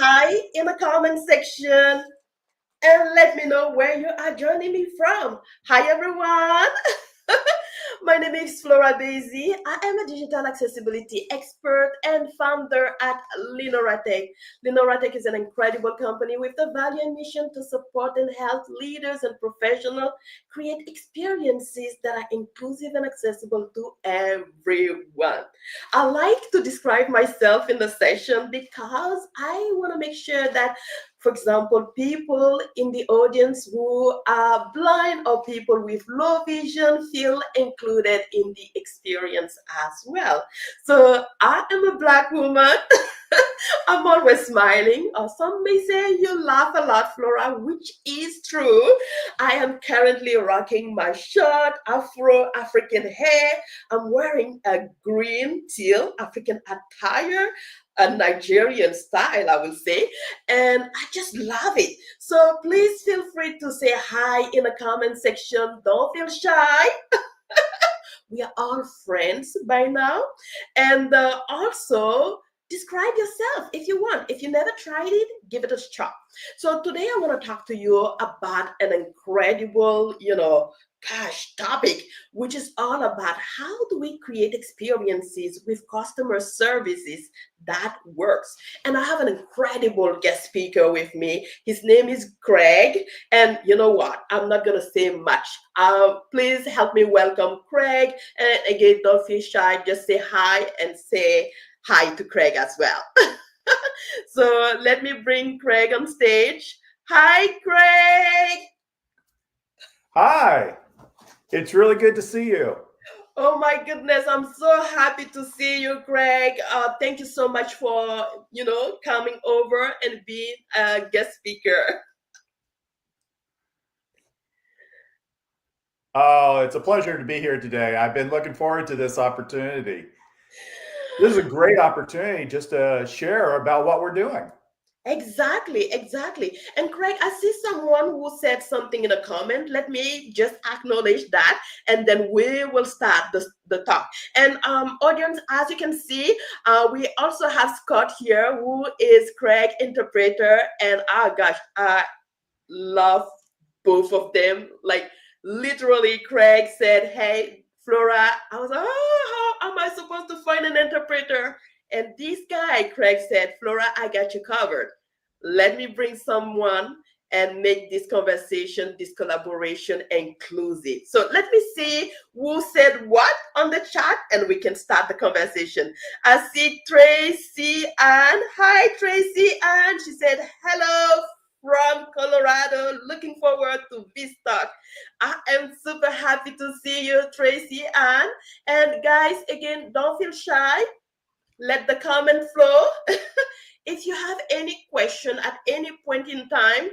hi in the comment section and let me know where you are joining me from. Hi, everyone. My name is Flora Basie. I am a digital accessibility expert and founder at Linoratech. Linoratech is an incredible company with the value and mission to support and help leaders and professionals create experiences that are inclusive and accessible to everyone. I like to describe myself in the session because I want to make sure that, for example, people in the audience who are blind or people with low vision feel included in the experience as well. So I am a Black woman. I'm always smiling, or some may say you laugh a lot, Flora, which is true. I am currently rocking my short Afro African hair. I'm wearing a green teal African attire, a Nigerian style, I will say, and I just love it. So please feel free to say hi in the comment section. Don't feel shy. We are all friends by now. And also, describe yourself if you want. If you never tried it, give it a shot. So today I want to talk to you about an incredible, topic, which is all about how do we create experiences with customer services that works. And I have an incredible guest speaker with me. His name is Craig. And you know what? I'm not going to say much. Please help me welcome Craig. And again, don't feel shy. Just say hi and say hi to Craig as well. So let me bring Craig on stage. Hi, Craig. Hi, it's really good to see you. Oh my goodness, I'm so happy to see you, Craig. Thank you so much for, coming over and being a guest speaker. Oh, it's a pleasure to be here today. I've been looking forward to this opportunity. This is a great opportunity just to share about what we're doing. Exactly, exactly. And Craig, I see someone who said something in a comment. Let me just acknowledge that, and then we will start the talk. And audience, as you can see, we also have Scott here, who is Craig interpreter. And oh gosh, I love both of them. Like literally, Craig said, "Hey, Flora." I was like, "Oh, how am I supposed to find an interpreter?" And this guy, Craig, said, "Flora, I got you covered. Let me bring someone and make this conversation, this collaboration inclusive." So let me see who said what on the chat and we can start the conversation. I see Tracy Ann. Hi, Tracy Ann. She said, "Hello from Colorado. Looking forward to this talk." I am super happy to see you, Tracy Ann. And guys, again, don't feel shy. Let the comment flow. If you have any question at any point in time,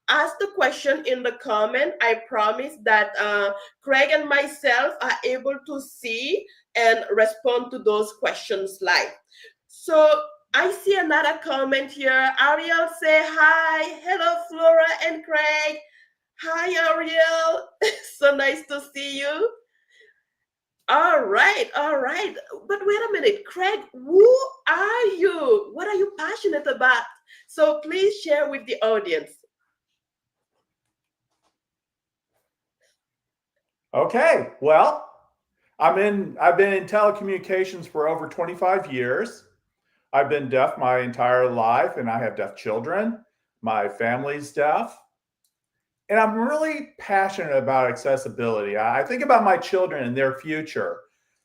ask the question in the comment. I promise that Craig and myself are able to see and respond to those questions live. So I see another comment here. Ariel say hi. Hello, Flora and Craig. Hi, Ariel. So nice to see you. All right, all right. But wait a minute, Craig, who are you? What are you passionate about? So please share with the audience. Okay, well, I've been in telecommunications for over 25 years. I've been deaf my entire life and I have deaf children. My family's deaf. And I'm really passionate about accessibility. I think about my children and their future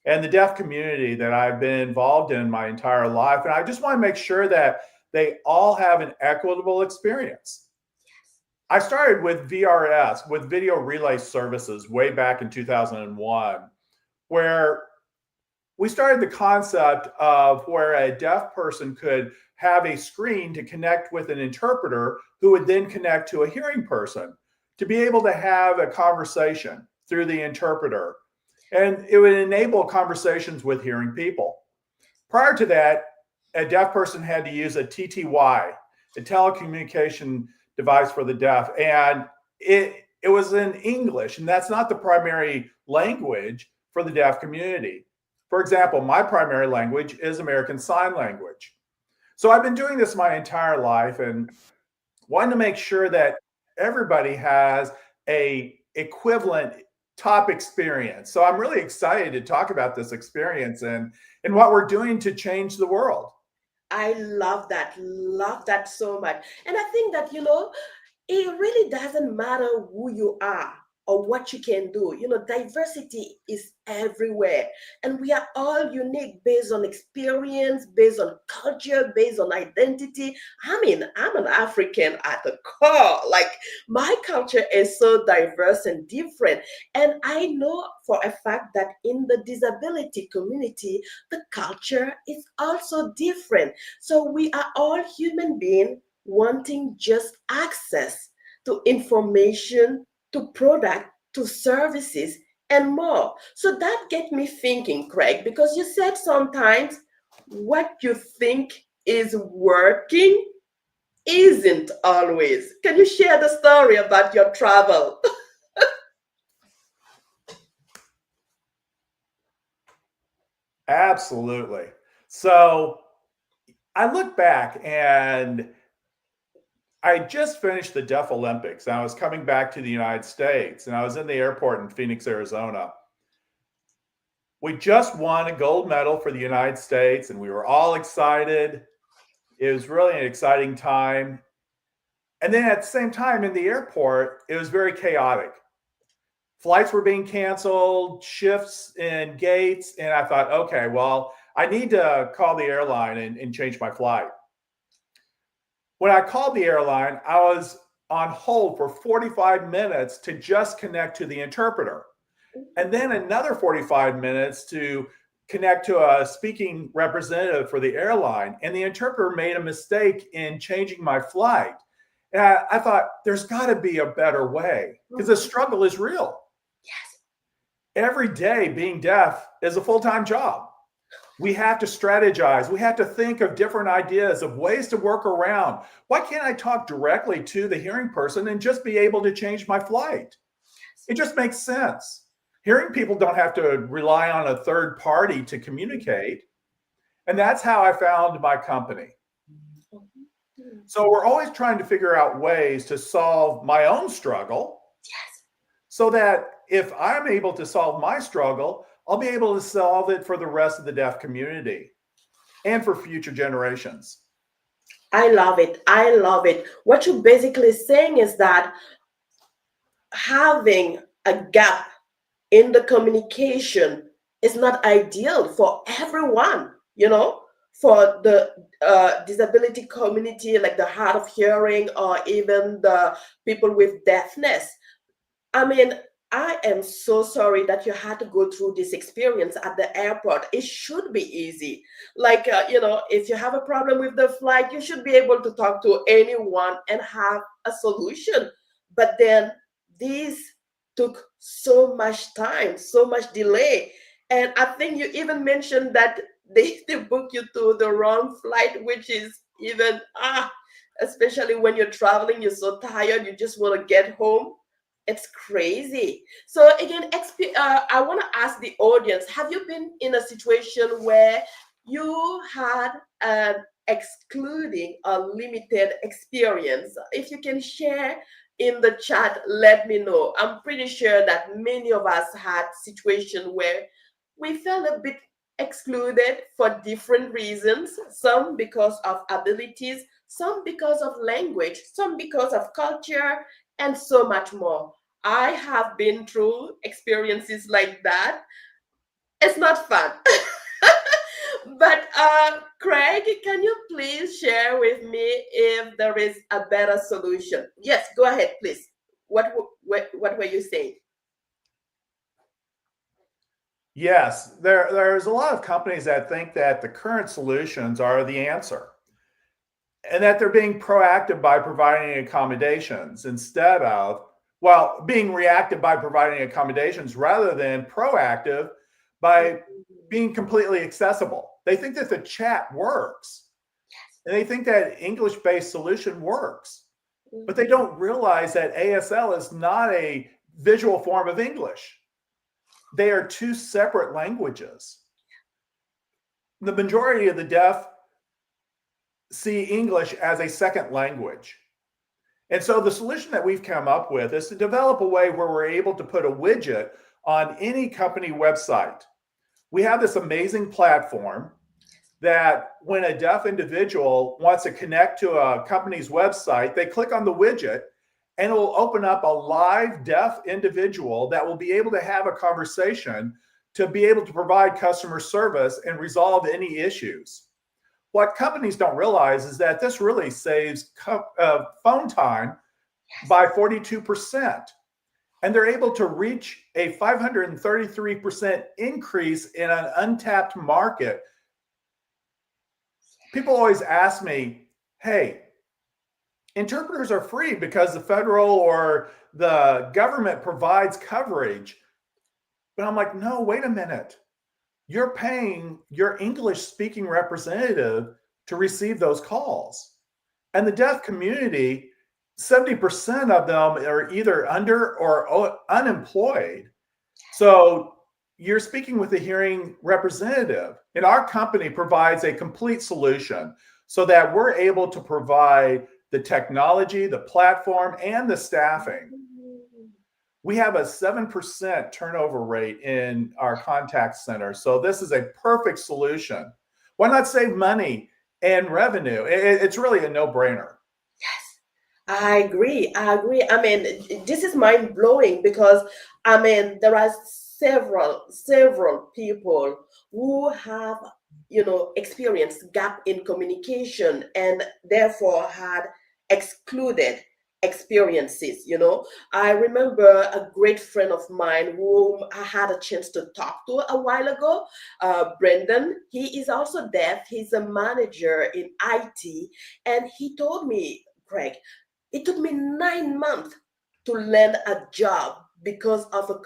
and the deaf community that I've been involved in my entire life. And I just want to make sure that they all have an equitable experience. I started with VRS, with Video Relay Services, way back in 2001, where we started the concept of where a deaf person could have a screen to connect with an interpreter who would then connect to a hearing person to be able to have a conversation through the interpreter. And it would enable conversations with hearing people. Prior to that, a deaf person had to use a TTY, a telecommunication device for the deaf. And it was in English, and that's not the primary language for the deaf community. For example, my primary language is American Sign Language. So I've been doing this my entire life and wanting to make sure that everybody has a equivalent top experience. So I'm really excited to talk about this experience and what we're doing to change the world. I love that so much. And I think that, it really doesn't matter who you are or what you can do. Diversity is everywhere, and we are all unique based on experience, based on culture, based on identity. I mean, I'm an African at the core. Like, my culture is so diverse and different. And I know for a fact that in the disability community, the culture is also different. So we are all human beings wanting just access to information, to product, to services, and more. So that get me thinking, Craig, because you said sometimes what you think is working isn't always. Can you share the story about your travel? Absolutely. So I look back and I just finished the Deaf Olympics and I was coming back to the United States and I was in the airport in Phoenix, Arizona. We just won a gold medal for the United States and we were all excited. It was really an exciting time. And then at the same time in the airport, it was very chaotic. Flights were being canceled, shifts in gates. And I thought, okay, well, I need to call the airline and change my flight. When I called the airline, I was on hold for 45 minutes to just connect to the interpreter. And then another 45 minutes to connect to a speaking representative for the airline. And the interpreter made a mistake in changing my flight. And I thought, there's got to be a better way because the struggle is real. Yes. Every day being deaf is a full-time job. We have to strategize. We have to think of different ideas of ways to work around. Why can't I talk directly to the hearing person and just be able to change my flight? It just makes sense. Hearing people don't have to rely on a third party to communicate. And that's how I found my company. So we're always trying to figure out ways to solve my own struggle. Yes. So that if I'm able to solve my struggle, I'll be able to solve it for the rest of the deaf community and for future generations. I love it. I love it. What you're basically saying is that having a gap in the communication is not ideal for everyone, for the disability community, like the hard of hearing or even the people with deafness. I mean, I am so sorry that you had to go through this experience at the airport. It should be easy. Like, if you have a problem with the flight, you should be able to talk to anyone and have a solution. But then this took so much time, so much delay. And I think you even mentioned that they book you to the wrong flight, which is even, especially when you're traveling, you're so tired, you just want to get home. It's crazy. So again, I want to ask the audience: have you been in a situation where you had an excluding or limited experience? If you can share in the chat, let me know. I'm pretty sure that many of us had situations where we felt a bit excluded for different reasons. Some because of abilities, some because of language, some because of culture, and so much more. I have been through experiences like that. It's not fun. But Craig, can you please share with me if there is a better solution? Yes, go ahead, please. What were you saying? Yes, there's a lot of companies that think that the current solutions are the answer and that they're being proactive by providing accommodations instead of, well, being reactive by providing accommodations rather than proactive by being completely accessible. They think that the chat works and they think that English-based solution works, but they don't realize that ASL is not a visual form of English. They are two separate languages. The majority of the deaf see English as a second language. And so the solution that we've come up with is to develop a way where we're able to put a widget on any company website. We have this amazing platform that when a deaf individual wants to connect to a company's website, they click on the widget and it will open up a live deaf individual that will be able to have a conversation to be able to provide customer service and resolve any issues. What companies don't realize is that this really saves phone time by 42%. And they're able to reach a 533% increase in an untapped market. People always ask me, hey, interpreters are free because the federal or the government provides coverage. But I'm like, no, wait a minute. You're paying your English speaking representative to receive those calls. And the deaf community, 70% of them are either under or unemployed. So you're speaking with a hearing representative. And our company provides a complete solution so that we're able to provide the technology, the platform, and the staffing. We have a 7% turnover rate in our contact center. So this is a perfect solution. Why not save money and revenue? It's really a no-brainer. I agree. I agree. I mean, this is mind blowing because I mean there are several people who have experienced gap in communication and therefore had excluded experiences. I remember a great friend of mine whom I had a chance to talk to a while ago, Brendan. He is also deaf. He's a manager in IT, and he told me, Craig, it took me 9 months to land a job because of a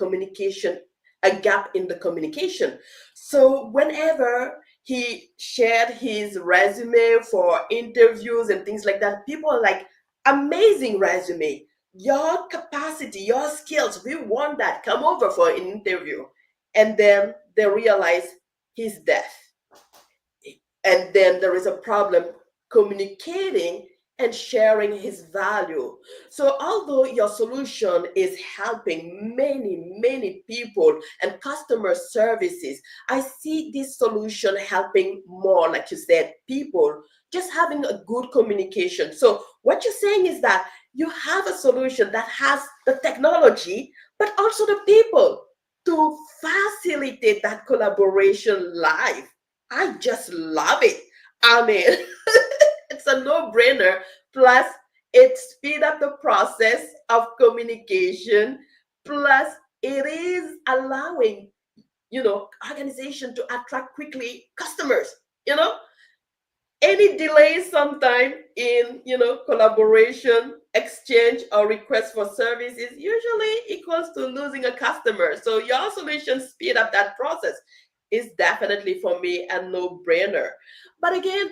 gap in the communication. So whenever he shared his resume for interviews and things like that, people are like, amazing resume, your capacity, your skills, we want that. Come over for an interview. And then they realize he's deaf. And then there is a problem communicating and sharing his value. So, although your solution is helping many people and customer services, I see this solution helping more, like you said, people just having a good communication. So, what you're saying is that you have a solution that has the technology, but also the people to facilitate that collaboration live. I just love it. I mean, it's a no-brainer. Plus, it speed up the process of communication. Plus, it is allowing, organization to attract quickly customers. You know, any delay sometime in collaboration, exchange, or request for services usually equals to losing a customer. So your solution speed up that process is definitely for me a no-brainer. But again,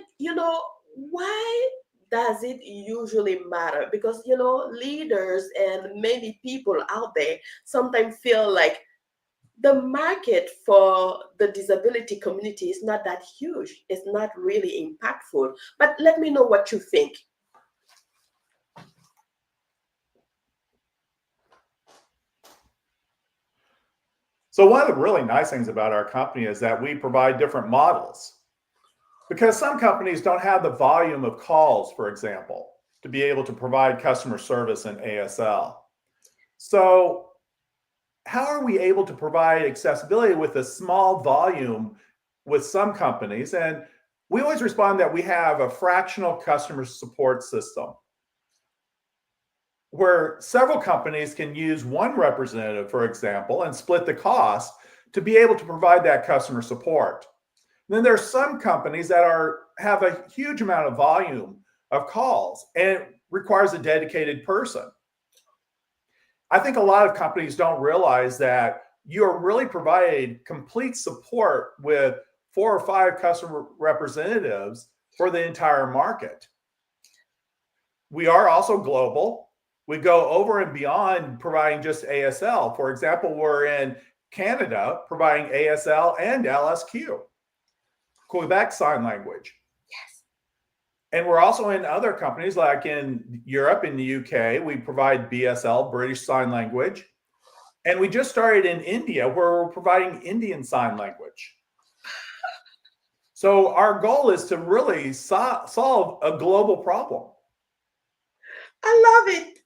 why does it usually matter? Because leaders and many people out there sometimes feel like the market for the disability community is not that huge. It's not really impactful. But let me know what you think. So one of the really nice things about our company is that we provide different models because some companies don't have the volume of calls, for example, to be able to provide customer service in ASL. So how are we able to provide accessibility with a small volume with some companies? And we always respond that we have a fractional customer support system where several companies can use one representative, for example, and split the cost to be able to provide that customer support. And then there are some companies that have a huge amount of volume of calls and it requires a dedicated person. I think a lot of companies don't realize that you're really providing complete support with 4 or 5 customer representatives for the entire market. We are also global. We go over and beyond providing just ASL. For example, we're in Canada providing ASL and LSQ, Quebec Sign Language. Yes. And we're also in other companies like in Europe, in the UK, we provide BSL, British Sign Language. And we just started in India where we're providing Indian Sign Language. So our goal is to really solve a global problem. I love it.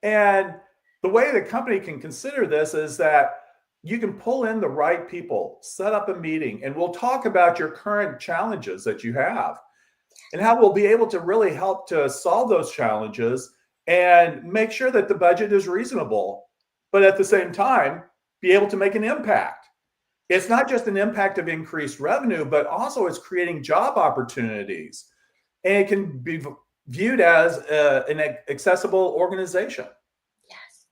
And the way the company can consider this is that you can pull in the right people, set up a meeting, and we'll talk about your current challenges that you have and how we'll be able to really help to solve those challenges and make sure that the budget is reasonable, but at the same time, be able to make an impact. It's not just an impact of increased revenue, but also it's creating job opportunities. And it can be viewed as an accessible organization. Yes.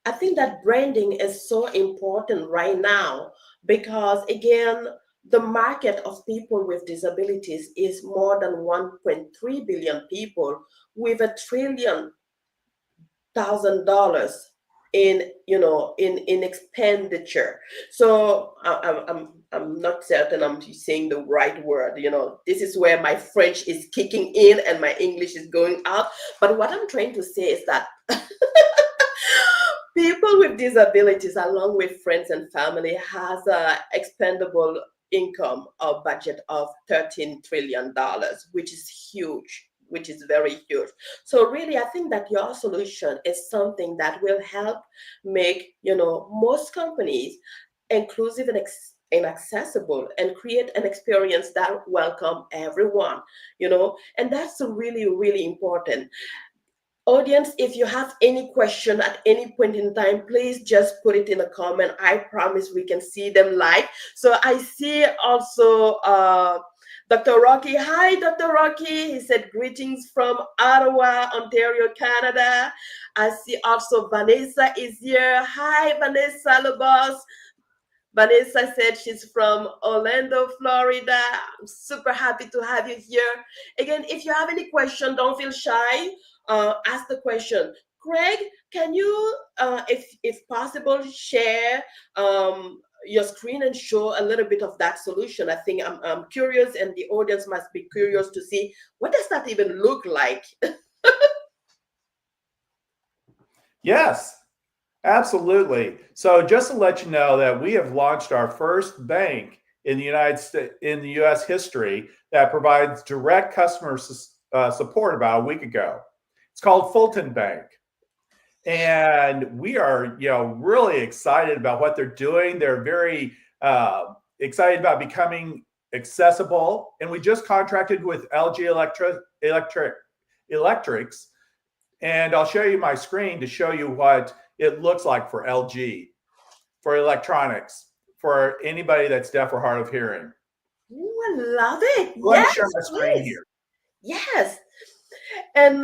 I think that branding is so important right now because, again, the market of people with disabilities is more than 1.3 billion people with $1 trillion in in expenditure. So I'm not certain I'm saying the right word. This is where my French is kicking in and my English is going out. But what I'm trying to say is that people with disabilities, along with friends and family, has a expendable income or budget of $13 trillion, which is huge, which is very huge. So really, I think that your solution is something that will help make most companies inclusive and accessible and create an experience that welcome everyone. And that's really, really important. Audience, if you have any question at any point in time, please just put it in a comment. I promise we can see them live. So I see also Dr. Rocky. Hi, Dr. Rocky. He said greetings from Ottawa, Ontario, Canada. I see also Vanessa is here. Hi, Vanessa Lobos. Vanessa said she's from Orlando, Florida. I'm super happy to have you here. Again, if you have any question, don't feel shy. Ask the question. Craig, can you, if possible, share your screen and show a little bit of that solution? I think I'm curious, and the audience must be curious to see what does that even look like. Yes, absolutely. So just to let you know that we have launched our first bank in the United States, in the U.S. history, that provides direct customer support about a week ago. It's called Fulton Bank. And we are, really excited about what they're doing. They're very excited about becoming accessible. And we just contracted with LG Electrics. And I'll show you my screen to show you what it looks like for LG, for electronics, for anybody that's deaf or hard of hearing. Ooh, I love it. Let me Yes, share my screen please. here. Yes. And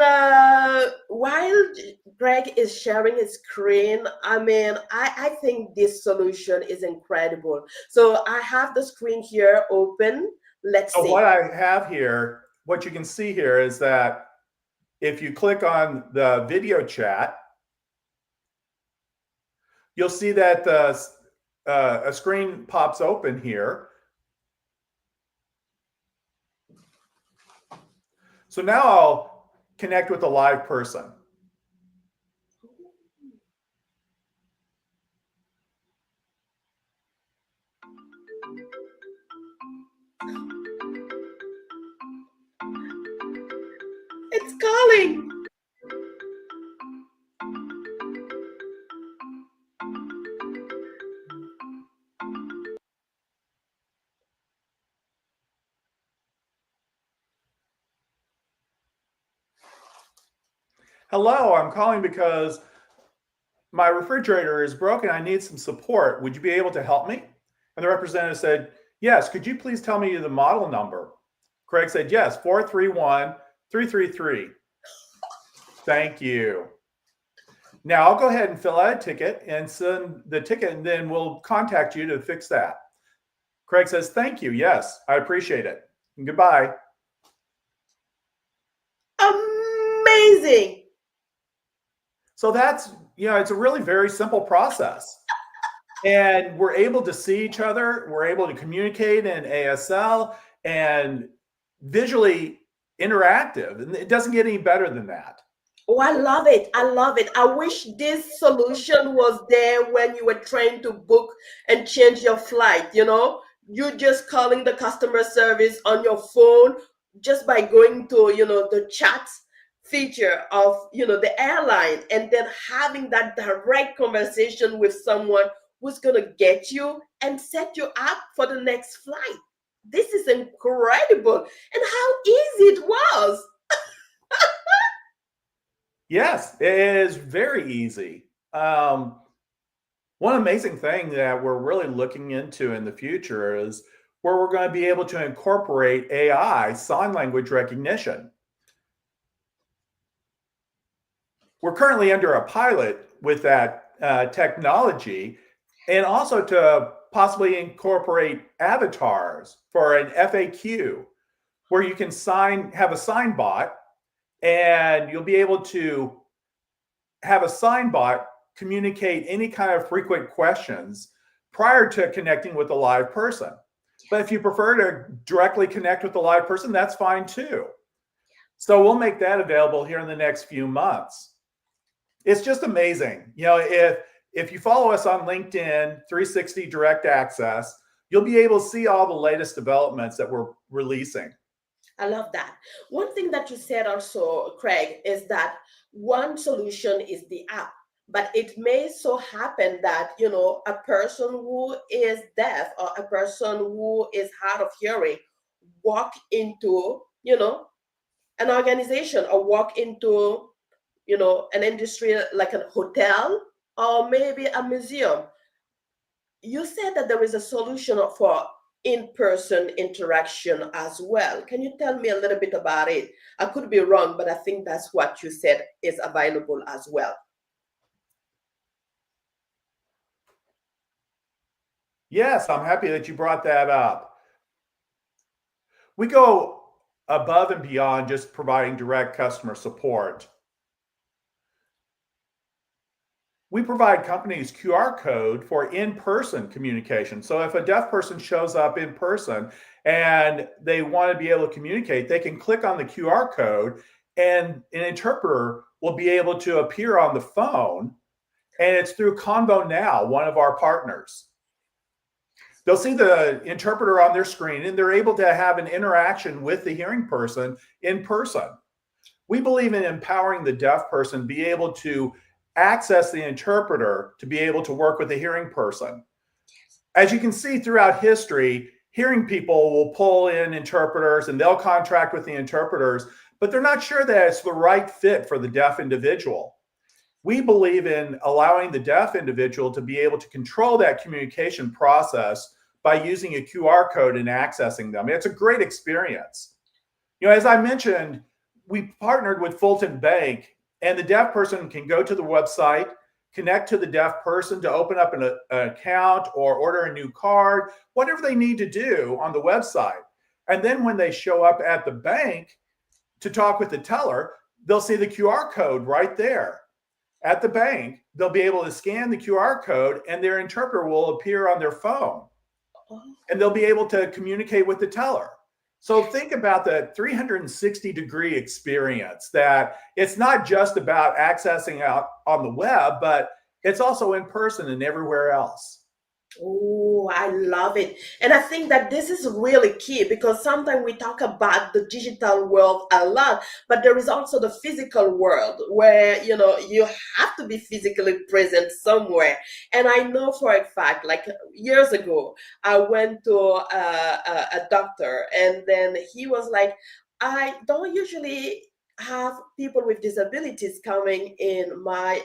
while Greg is sharing his screen, I mean, I think this solution is incredible. So I have the screen here open. Let's So see. what I have here, what you can see here is that if you click on the video chat, you'll see that a screen pops open here. So now I'll connect with a live person. It's calling. Hello, I'm calling because my refrigerator is broken. I need some support. Would you be able to help me? And the representative said, yes. Could you please tell me the model number? Craig said, yes, 431333. Thank you. Now I'll go ahead and fill out a ticket and send the ticket, and then we'll contact you to fix that. Craig says, thank you. Yes, I appreciate it. And goodbye. Amazing. So that's, it's a really very simple process. And we're able to see each other. We're able to communicate in ASL and visually interactive, and it doesn't get any better than that. Oh, I love it. I love it. I wish this solution was there when you were trying to book and change your flight. You just calling the customer service on your phone just by going to, the chat feature of, the airline, and then having that direct conversation with someone who's going to get you and set you up for the next flight. This is incredible. And how easy it was. Yes, it is very easy. One amazing thing that we're really looking into in the future is where we're going to be able to incorporate AI, sign language recognition. We're currently under a pilot with that technology, and also to possibly incorporate avatars for an FAQ, where you can have a sign bot, and you'll be able to have a sign bot communicate any kind of frequent questions prior to connecting with a live person. But if you prefer to directly connect with the live person, that's fine too. So we'll make that available here in the next few months. It's just amazing. If you follow us on LinkedIn, 360 Direct Access, you'll be able to see all the latest developments that we're releasing. I love that. One thing that you said also, Craig, is that one solution is the app, but it may so happen that, a person who is deaf or a person who is hard of hearing walk into, an organization, or walk into, an industry like a hotel or maybe a museum. You said that there is a solution for in-person interaction as well. Can you tell me a little bit about it? I could be wrong, but I think that's what you said is available as well. Yes, I'm happy that you brought that up. We go above and beyond just providing direct customer support. We provide companies QR code for in-person communication. So if a deaf person shows up in person and they want to be able to communicate, they can click on the QR code and an interpreter will be able to appear on the phone. And it's through Convo Now, one of our partners. They'll see the interpreter on their screen and they're able to have an interaction with the hearing person in person. We believe in empowering the deaf person to be able to access the interpreter to be able to work with the hearing person. As you can see throughout history, hearing people will pull in interpreters and they'll contract with the interpreters, but they're not sure that it's the right fit for the deaf individual. We believe in allowing the deaf individual to be able to control that communication process by using a QR code and accessing them. It's a great experience. As I mentioned, we partnered with Fulton Bank, and the deaf person can go to the website, connect to the deaf person to open up an account or order a new card, whatever they need to do on the website. And then when they show up at the bank to talk with the teller, they'll see the QR code right there. At the bank, they'll be able to scan the QR code and their interpreter will appear on their phone. And they'll be able to communicate with the teller. So think about the 360-degree experience, that it's not just about accessing out on the web, but it's also in person and everywhere else. Oh, I love it. And I think that this is really key, because sometimes we talk about the digital world a lot, but there is also the physical world where, you have to be physically present somewhere. And I know for a fact, like years ago, I went to a doctor, and then he was like, I don't usually have people with disabilities coming in my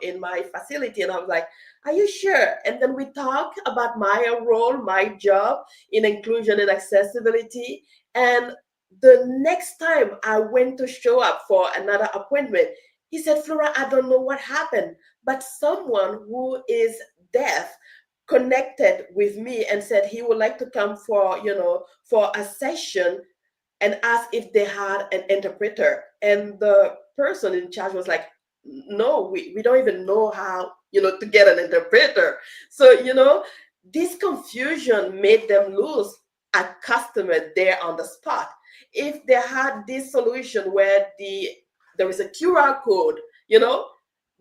in my facility. And I was like, are you sure? And then we talk about my role, my job in inclusion and accessibility. And the next time I went to show up for another appointment, he said, Flora, I don't know what happened, but someone who is deaf connected with me and said he would like to come for a session, and asked if they had an interpreter. And the person in charge was like, no, we don't even know how, to get an interpreter. So, this confusion made them lose a customer there on the spot. if they had this solution where there is a QR code, you know,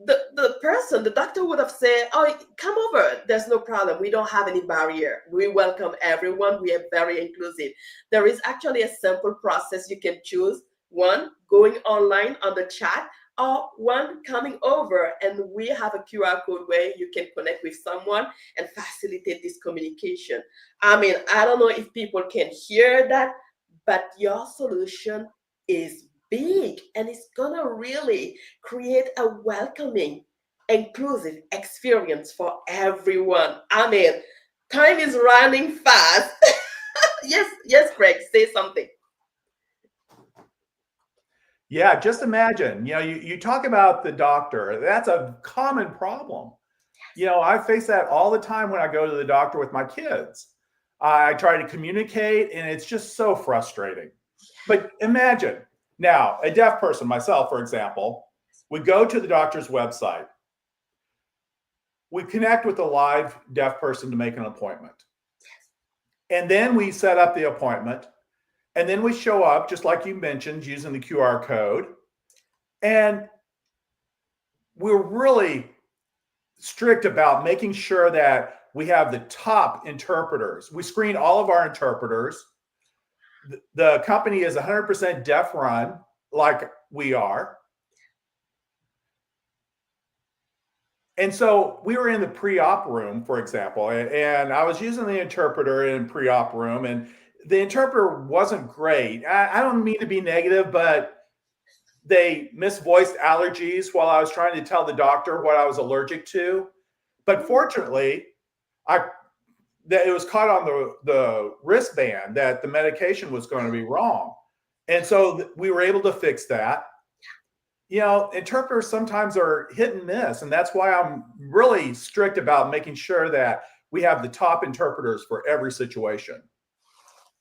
the doctor would have said, "Oh, come over. There's no problem. We don't have any barrier. We welcome everyone. We are very inclusive." There is actually a simple process you can choose. One, going online on the chat, or one coming over, and we have a QR code where you can connect with someone and facilitate this communication. I mean, I don't know if people can hear that, but your solution is big and it's gonna really create a welcoming, inclusive experience for everyone. I mean, time is running fast. Yes, yes, Craig, say something. Yeah, just imagine, you talk about the doctor. That's a common problem. I face that all the time when I go to the doctor with my kids. I try to communicate, and it's just so frustrating. But imagine now, a deaf person, myself, for example, we go to the doctor's website. We connect with a live deaf person to make an appointment. And then we set up the appointment. And then we show up, just like you mentioned, using the QR code. And we're really strict about making sure that we have the top interpreters. We screen all of our interpreters. The company is 100% deaf run, like we are. And so we were in the pre-op room, for example, and I was using the interpreter in pre-op room, and the interpreter wasn't great. I don't mean to be negative, but they misvoiced allergies while I was trying to tell the doctor what I was allergic to. But fortunately, it was caught on the wristband that the medication was going to be wrong. And so we were able to fix that. Interpreters sometimes are hit and miss. And that's why I'm really strict about making sure that we have the top interpreters for every situation.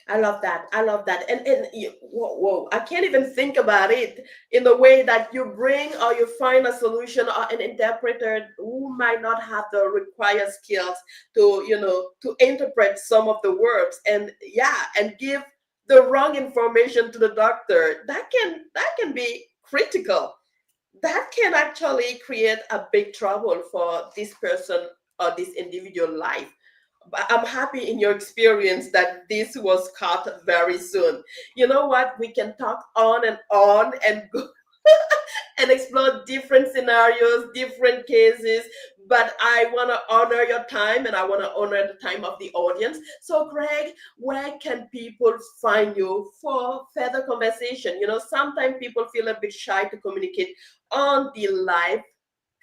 I love that. I love that. And whoa, I can't even think about it in the way that you bring or you find a solution or an interpreter who might not have the required skills to interpret some of the words, and yeah, and give the wrong information to the doctor. That can be critical. That can actually create a big trouble for this person or this individual life. But I'm happy in your experience that this was caught very soon. You know what? We can talk on and go and explore different scenarios, different cases. But I want to honor your time and I want to honor the time of the audience. So, Greg, where can people find you for further conversation? Sometimes people feel a bit shy to communicate on the live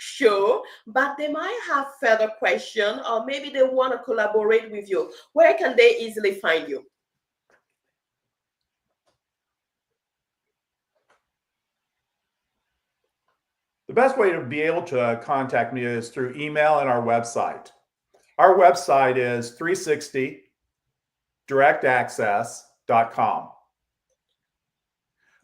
show, but they might have further question or maybe they want to collaborate with you. Where can they easily find you? The best way to be able to contact me is through email and our website. Our website is 360directaccess.com.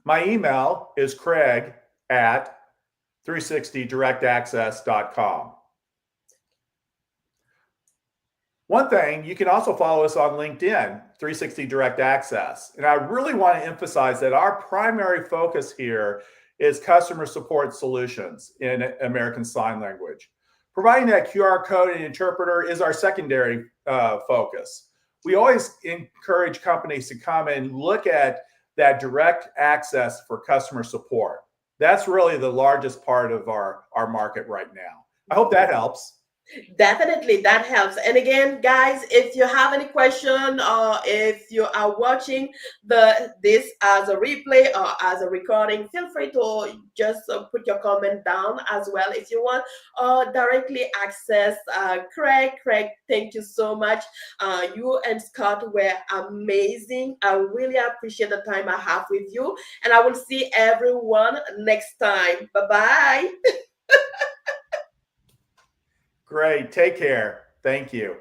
My email is craig@360directaccess.com. One thing, you can also follow us on LinkedIn, 360 Direct Access. And I really want to emphasize that our primary focus here is customer support solutions in American Sign Language. Providing that QR code and interpreter is our secondary focus. We always encourage companies to come and look at that direct access for customer support. That's really the largest part of our market right now. I hope that helps. Definitely, that helps. And again, guys, if you have any question or if you are watching this as a replay or as a recording, feel free to just put your comment down as well if you want, or directly access Craig. Craig, thank you so much. You and Scott were amazing. I really appreciate the time I have with you, and I will see everyone next time. Bye bye. Great. Take care. Thank you.